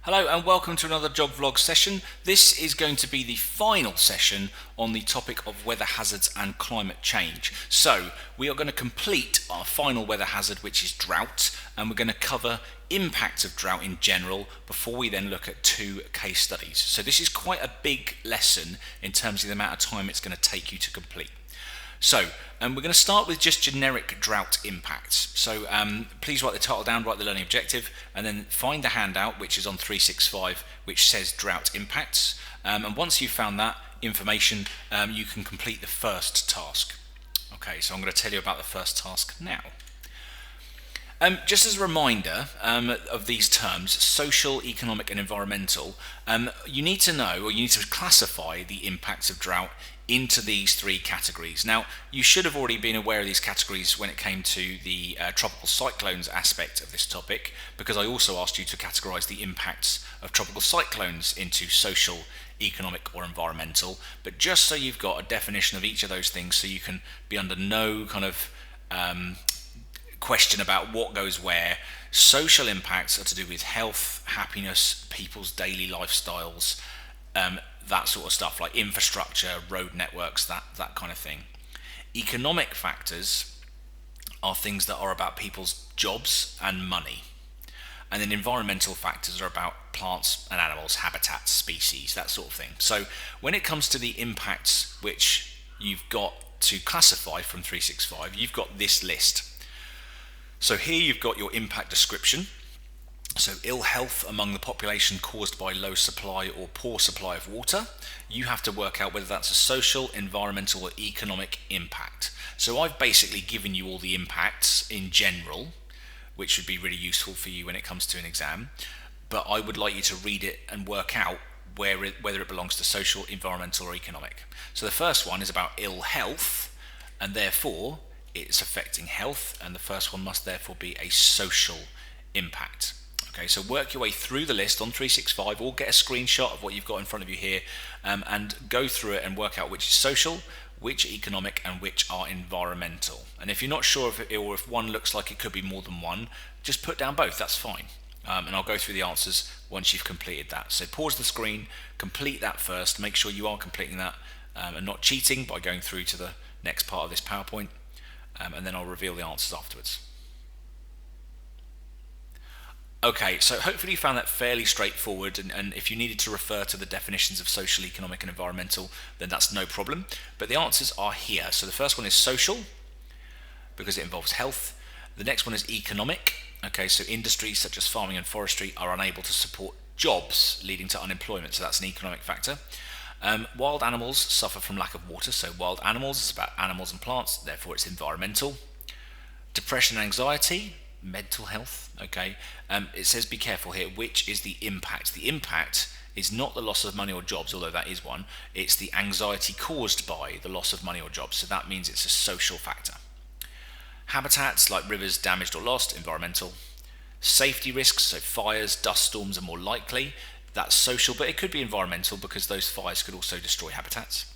Hello and welcome to another Jog Vlog session. This is going to be the final session on the topic of weather hazards and climate change. So we are going to complete our final weather hazard, which is drought, and we're going to cover impacts of drought in general before we then look at two case studies. So this is quite a big lesson in terms of the amount of time it's going to take you to complete. So, we're going to start with just generic drought impacts. So, please write the title down, write the learning objective, and then find the handout, which is on 365, which says drought impacts. And once you've found that information, you can complete the first task. Okay, so I'm going to tell you about the first task now. Just as a reminder of these terms, social, economic and environmental, you need to know, or you need to classify the impacts of drought into these three categories. Now, you should have already been aware of these categories when it came to the tropical cyclones aspect of this topic, because I also asked you to categorize the impacts of tropical cyclones into social, economic or environmental. But just so you've got a definition of each of those things, so you can be under no kind of question about what goes where. Social impacts are to do with health, happiness, people's daily lifestyles, that sort of stuff, like infrastructure, road networks, that kind of thing. Economic factors are things that are about people's jobs and money. And then environmental factors are about plants and animals, habitats, species, that sort of thing. So when it comes to the impacts which you've got to classify from 365, you've got this list. So here you've got your impact description. So ill health among the population caused by low supply or poor supply of water. You have to work out whether that's a social, environmental or economic impact. So I've basically given you all the impacts in general, which would be really useful for you when it comes to an exam. But I would like you to read it and work out whether it belongs to social, environmental or economic. So the first one is about ill health, and therefore it's affecting health, and the first one must therefore be a social impact. Okay, so work your way through the list on 365, or get a screenshot of what you've got in front of you here, and go through it and work out which is social, which economic, and which are environmental. And if you're not sure if one looks like it could be more than one, just put down both, that's fine. And I'll go through the answers once you've completed that. So pause the screen, complete that first, make sure you are completing that and not cheating by going through to the next part of this PowerPoint, and then I'll reveal the answers afterwards. Okay, so hopefully you found that fairly straightforward, and if you needed to refer to the definitions of social, economic and environmental, then that's no problem. But the answers are here. So the first one is social, because it involves health. The next one is economic. Okay, so industries such as farming and forestry are unable to support jobs, leading to unemployment, so that's an economic factor. Wild animals suffer from lack of water, so wild animals is about animals and plants, therefore it's environmental. Depression and anxiety, mental health. Okay, it says be careful here, which is the impact. The impact is not the loss of money or jobs, although that is one. It's the anxiety caused by the loss of money or jobs, so that means it's a social factor. Habitats like rivers damaged or lost, environmental. Safety risks, so fires, dust storms are more likely, that's social, but it could be environmental because those fires could also destroy habitats.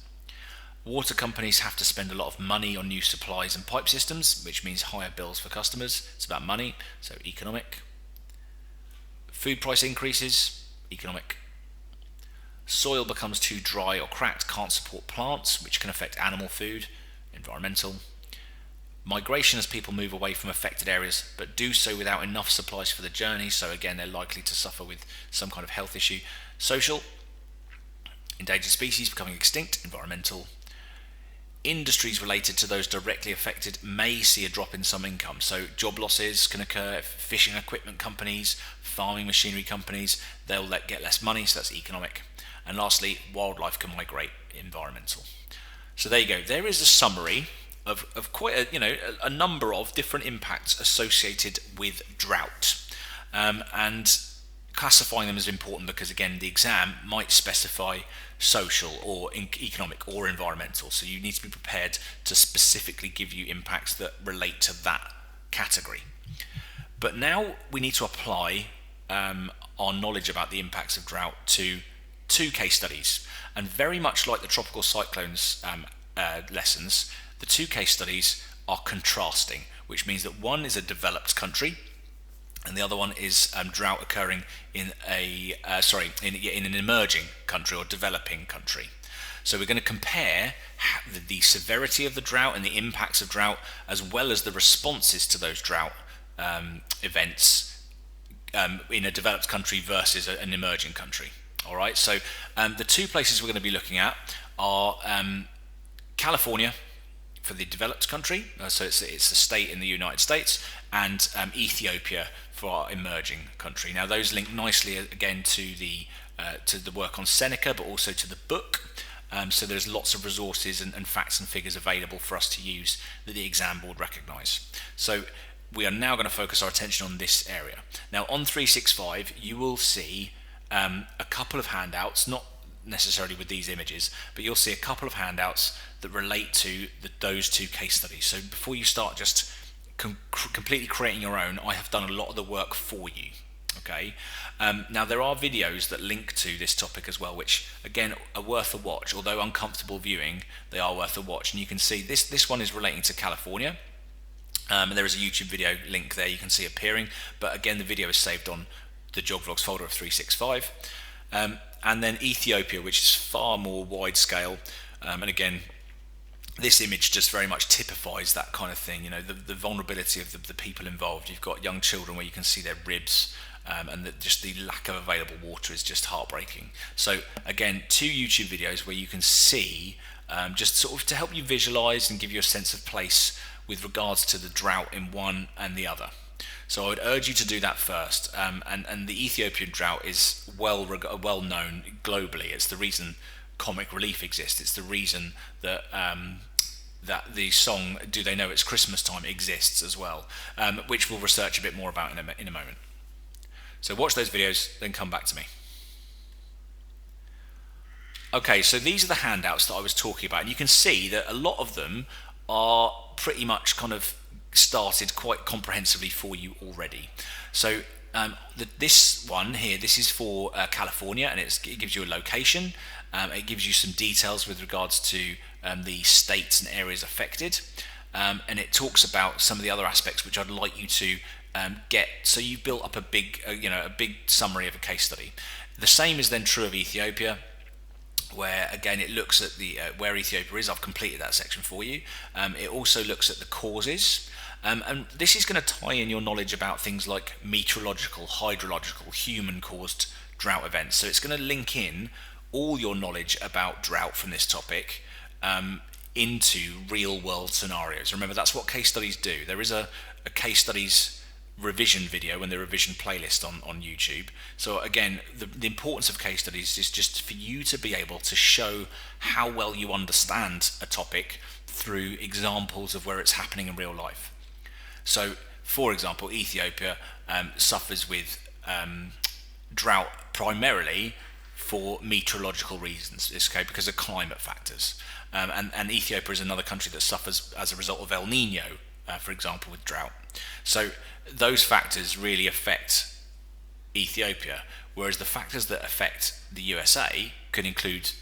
Water companies have to spend a lot of money on new supplies and pipe systems, which means higher bills for customers. It's about money, so economic. Food price increases, economic. Soil becomes too dry or cracked, can't support plants, which can affect animal food, environmental. Migration as people move away from affected areas, but do so without enough supplies for the journey, so again they're likely to suffer with some kind of health issue. Social. Endangered species becoming extinct, environmental. Industries related to those directly affected may see a drop in some income. So job losses can occur. Fishing equipment companies, farming machinery companies, they'll get less money, so that's economic. And lastly, wildlife can migrate, environmental. So there you go. There is a summary of quite a number of different impacts associated with drought. And classifying them is important because, again, the exam might specify social or economic or environmental, so you need to be prepared to specifically give you impacts that relate to that category. But now we need to apply our knowledge about the impacts of drought to two case studies, and very much like the tropical cyclones lessons, the two case studies are contrasting, which means that one is a developed country and the other one is drought occurring in in an emerging country or developing country. So we're going to compare the severity of the drought and the impacts of drought, as well as the responses to those drought events in a developed country versus an emerging country. All right. So the two places we're going to be looking at are California for the developed country, so it's a state in the United States, and Ethiopia for our emerging country. Now those link nicely again to the work on Seneca, but also to the book. So there's lots of resources and facts and figures available for us to use that the exam board recognise. So we are now going to focus our attention on this area. Now on 365 you will see a couple of handouts, not necessarily with these images, but you'll see a couple of handouts that relate to those two case studies. So before you start just completely creating your own, I have done a lot of the work for you. Okay. Now there are videos that link to this topic as well, which again are worth a watch. Although uncomfortable viewing, they are worth a watch. And you can see this one is relating to California. And there is a YouTube video link there you can see appearing. But again, the video is saved on the JogVlogs folder of 365. And then Ethiopia, which is far more wide scale. And again, this image just very much typifies that kind of thing. You know, the vulnerability of the people involved. You've got young children where you can see their ribs. And just the lack of available water is just heartbreaking. So again, two YouTube videos where you can see just sort of to help you visualize and give you a sense of place with regards to the drought in one and the other. So I would urge you to do that first. And the Ethiopian drought is well known globally. It's the reason comic relief exists. It's the reason that that the song "Do They Know It's Christmas Time" exists as well, which we'll research a bit more about in a moment. So watch those videos, then come back to me. Okay, so these are the handouts that I was talking about, and you can see that a lot of them are pretty much kind of started quite comprehensively for you already. So this one here, this is for California, and it gives you a location. It gives you some details with regards to the states and areas affected, and it talks about some of the other aspects which I'd like you to get, so you've built up a big summary of a case study. The same is then true of Ethiopia, where again it looks at the where Ethiopia is. I've completed that section for you. It also looks at the causes, and this is going to tie in your knowledge about things like meteorological, hydrological, human-caused drought events. So it's going to link in all your knowledge about drought from this topic into real-world scenarios. Remember, that's what case studies do. There is a case studies revision video and the revision playlist on YouTube. So again, the importance of case studies is just for you to be able to show how well you understand a topic through examples of where it's happening in real life. So for example, Ethiopia suffers with drought primarily for meteorological reasons. It's okay because of climate factors, and Ethiopia is another country that suffers as a result of El Nino, for example, with drought. So those factors really affect Ethiopia, whereas the factors that affect the USA could include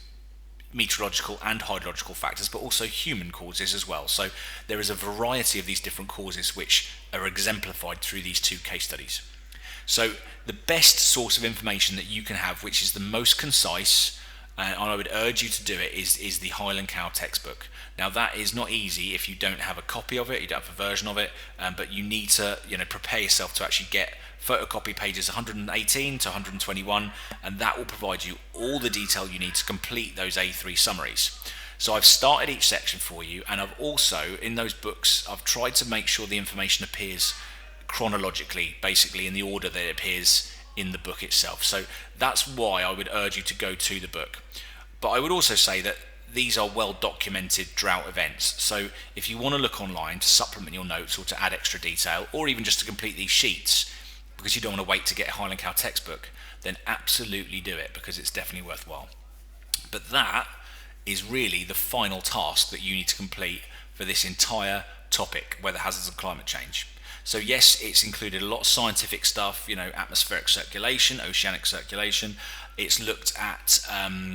meteorological and hydrological factors, but also human causes as well. So there is a variety of these different causes which are exemplified through these two case studies. So the best source of information that you can have, which is the most concise, and I would urge you to do it, is the Highland Cow textbook. Now that is not easy if you don't have a copy of it, you don't have a version of it, but you need to prepare yourself to actually get photocopy pages 118 to 121, and that will provide you all the detail you need to complete those A3 summaries. So I've started each section for you, and I've also, in those books, I've tried to make sure the information appears chronologically, basically in the order that it appears in the book itself. So that's why I would urge you to go to the book. But I would also say that these are well documented drought events. So if you want to look online to supplement your notes or to add extra detail, or even just to complete these sheets because you don't want to wait to get a Highland Cow textbook, then absolutely do it, because it's definitely worthwhile. But that is really the final task that you need to complete for this entire topic, weather hazards and climate change. So yes, it's included a lot of scientific stuff, atmospheric circulation, oceanic circulation. It's looked at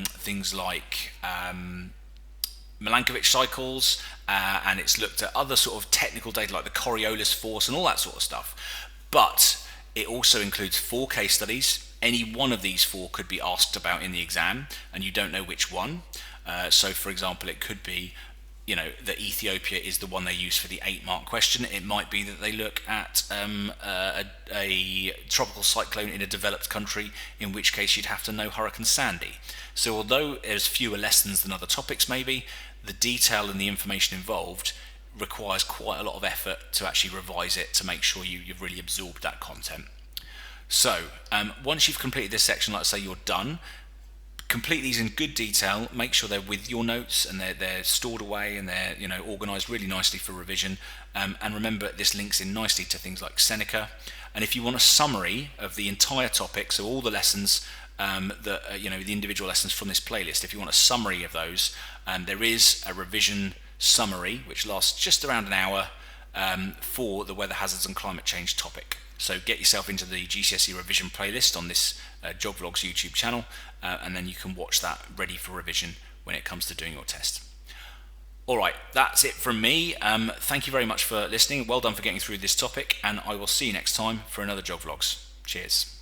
things like Milankovitch cycles, and it's looked at other sort of technical data like the Coriolis force and all that sort of stuff. But It also includes 4 case studies. Any one of these 4 could be asked about in the exam, and you don't know which one. So, for example, it could be, that Ethiopia is the one they use for the 8-mark question. It might be that they look at a tropical cyclone in a developed country, in which case you'd have to know Hurricane Sandy. So, although there's fewer lessons than other topics, maybe the detail and the information involved requires quite a lot of effort to actually revise it to make sure you've really absorbed that content. So, once you've completed this section, like I say, you're done. Complete these in good detail. Make sure they're with your notes and they're stored away and they're organised really nicely for revision. And remember, this links in nicely to things like Seneca. And if you want a summary of the entire topic, so all the lessons the individual lessons from this playlist, if you want a summary of those, there is a revision summary which lasts just around an hour for the weather hazards and climate change topic. So get yourself into the GCSE revision playlist on this Job Vlogs YouTube channel, and then you can watch that ready for revision when it comes to doing your test. Alright, that's it from me. Thank you very much for listening. Well done for getting through this topic, and I will see you next time for another Job Vlogs. Cheers.